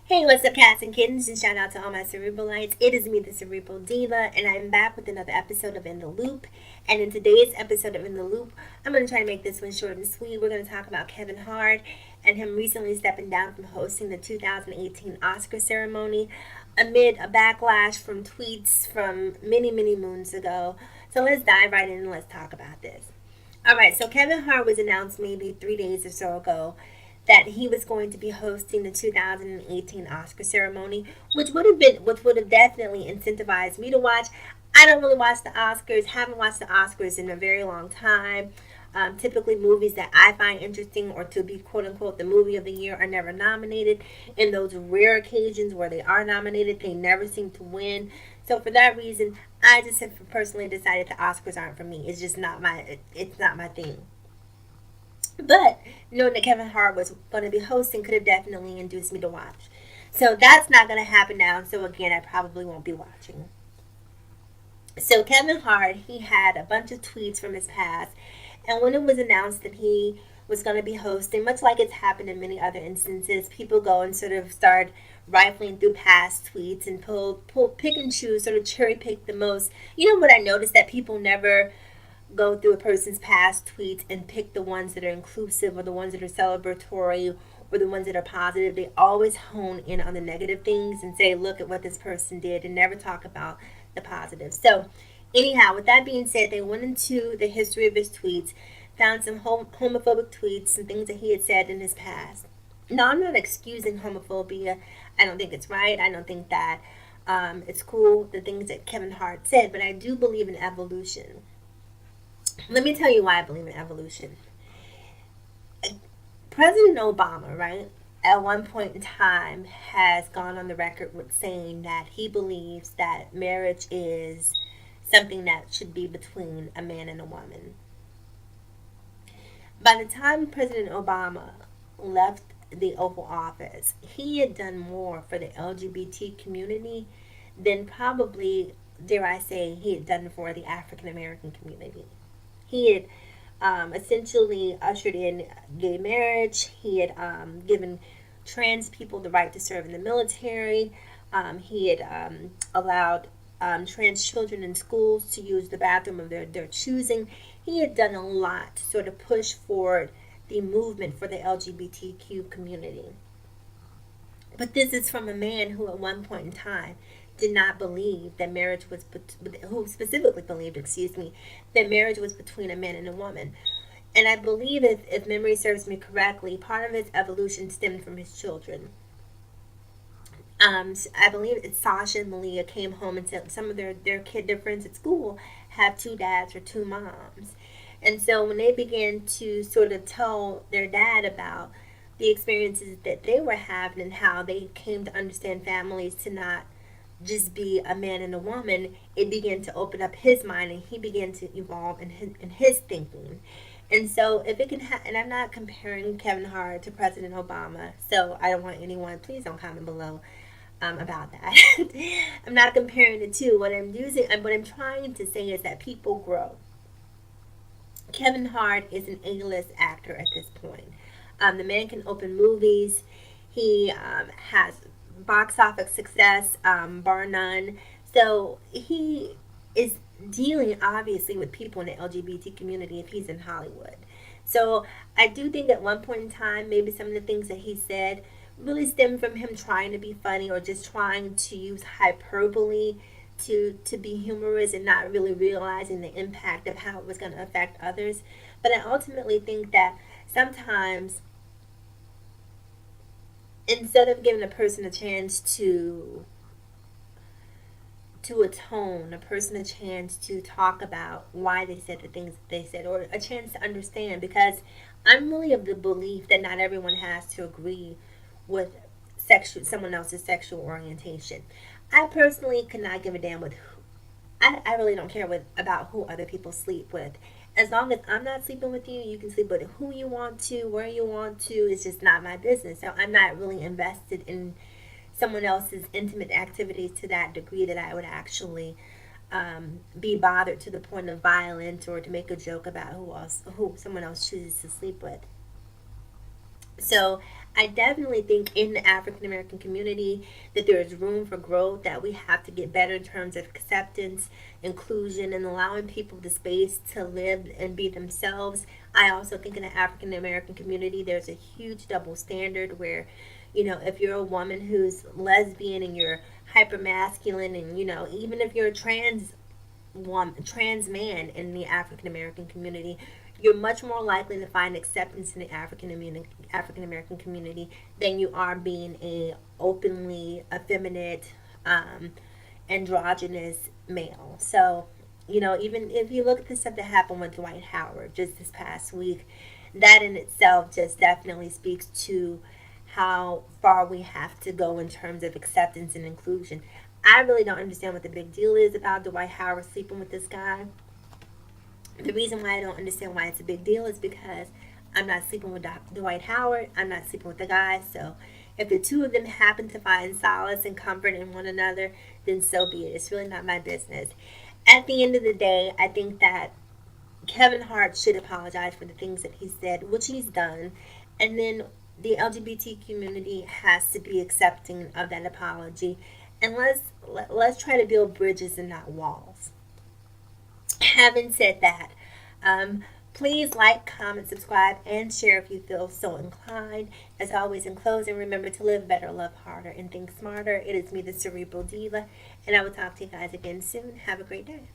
Hey, what's up, cats and kittens? And shout out to all my Cerebralites. It is me, the Cerebral Diva, and I'm back with another episode of In the Loop. And in today's episode of In the Loop, I'm going to try to make this one short and sweet. We're going to talk about Kevin Hart and him recently stepping down from hosting the 2018 Oscar ceremony amid a backlash from tweets from many moons ago. So let's dive right in and let's talk about this. All right, so Kevin Hart was announced maybe 3 days or so ago that he was going to be hosting the 2018 Oscar ceremony, which would have definitely incentivized me to watch. I don't really watch the Oscars, haven't watched the Oscars in a very long time. Typically, movies that I find interesting or to be quote unquote the movie of the year are never nominated. In those rare occasions where they are nominated, they never seem to win. So for that reason, I just have personally decided the Oscars aren't for me. It's just not my. It's not my thing. But knowing that Kevin Hart was going to be hosting could have definitely induced me to watch. So that's not going to happen now. So again, I probably won't be watching. So Kevin Hart, he had a bunch of tweets from his past, and when it was announced that he was going to be hosting, much like it's happened in many other instances, people go and sort of start rifling through past tweets and pick and choose, sort of cherry pick the most. You know what I noticed that people never go through a person's past tweets and pick the ones that are inclusive or the ones that are celebratory or the ones that are positive. They always hone in on the negative things and say, look at what this person did, and never talk about the positive. So, anyhow, with that being said, they went into the history of his tweets, found some homophobic tweets and things that he had said in his past. Now, I'm not excusing homophobia. I don't think it's right. I don't think that it's cool, the things that Kevin Hart said, but I do believe in evolution. Let me tell you why I believe in evolution. President Obama, right, at one point in time has gone on the record with saying that he believes that marriage is something that should be between a man and a woman. By the time President Obama left the Oval Office, he had done more for the LGBT community than probably, dare I say, he had done for the African American community. He had essentially ushered in gay marriage. He had given trans people the right to serve in the military. He had allowed trans children in schools to use the bathroom of their choosing. He had done a lot to sort of push forward the movement for the LGBTQ community. But this is from a man who, at one point in time, did not believe that marriage was, who specifically believed, excuse me, that marriage was between a man and a woman. And I believe, if memory serves me correctly, part of his evolution stemmed from his children. I believe it's Sasha and Malia came home and said some of their friends at school have two dads or two moms. And so when they began to sort of tell their dad about the experiences that they were having and how they came to understand families to not just be a man and a woman, it began to open up his mind and he began to evolve in his thinking. And so, if it can, and I'm not comparing Kevin Hart to President Obama, so I don't want anyone, please don't comment below about that. I'm not comparing the two. What I'm trying to say is that people grow. Kevin Hart is an A-list actor at this point. The man can open movies. He has box office success, bar none. So he is dealing obviously with people in the LGBT community if he's in Hollywood. So I do think at one point in time, maybe some of the things that he said really stemmed from him trying to be funny or just trying to use hyperbole to be humorous and not really realizing the impact of how it was going to affect others. But I ultimately think that sometimes instead of giving a person a chance to atone, a person a chance to talk about why they said the things that they said, or a chance to understand, because I'm really of the belief that not everyone has to agree with someone else's sexual orientation. I personally could not give a damn with I really don't care about who other people sleep with. As long as I'm not sleeping with you, you can sleep with who you want to, where you want to. It's just not my business. So I'm not really invested in someone else's intimate activities to that degree that I would actually be bothered to the point of violence or to make a joke about who someone else chooses to sleep with. So I definitely think in the African American community that there is room for growth, that we have to get better in terms of acceptance, inclusion, and allowing people the space to live and be themselves. I also think in the African American community, there's a huge double standard where, if you're a woman who's lesbian and you're hyper masculine, and, even if you're a trans man in the African American community, you're much more likely to find acceptance in the African American community than you are being a openly effeminate, androgynous male. So, even if you look at the stuff that happened with Dwight Howard just this past week, that in itself just definitely speaks to how far we have to go in terms of acceptance and inclusion. I really don't understand what the big deal is about Dwight Howard sleeping with this guy. The reason why I don't understand why it's a big deal is because I'm not sleeping with Dwight Howard. I'm not sleeping with the guy. So if the two of them happen to find solace and comfort in one another, then so be it. It's really not my business. At the end of the day, I think that Kevin Hart should apologize for the things that he said, which he's done. And then the LGBT community has to be accepting of that apology. And let's try to build bridges and not walls. Having said that, please like, comment, subscribe, and share if you feel so inclined. As always, in closing, remember to live better, love harder, and think smarter. It is me, the Cerebral Diva, and I will talk to you guys again soon. Have a great day.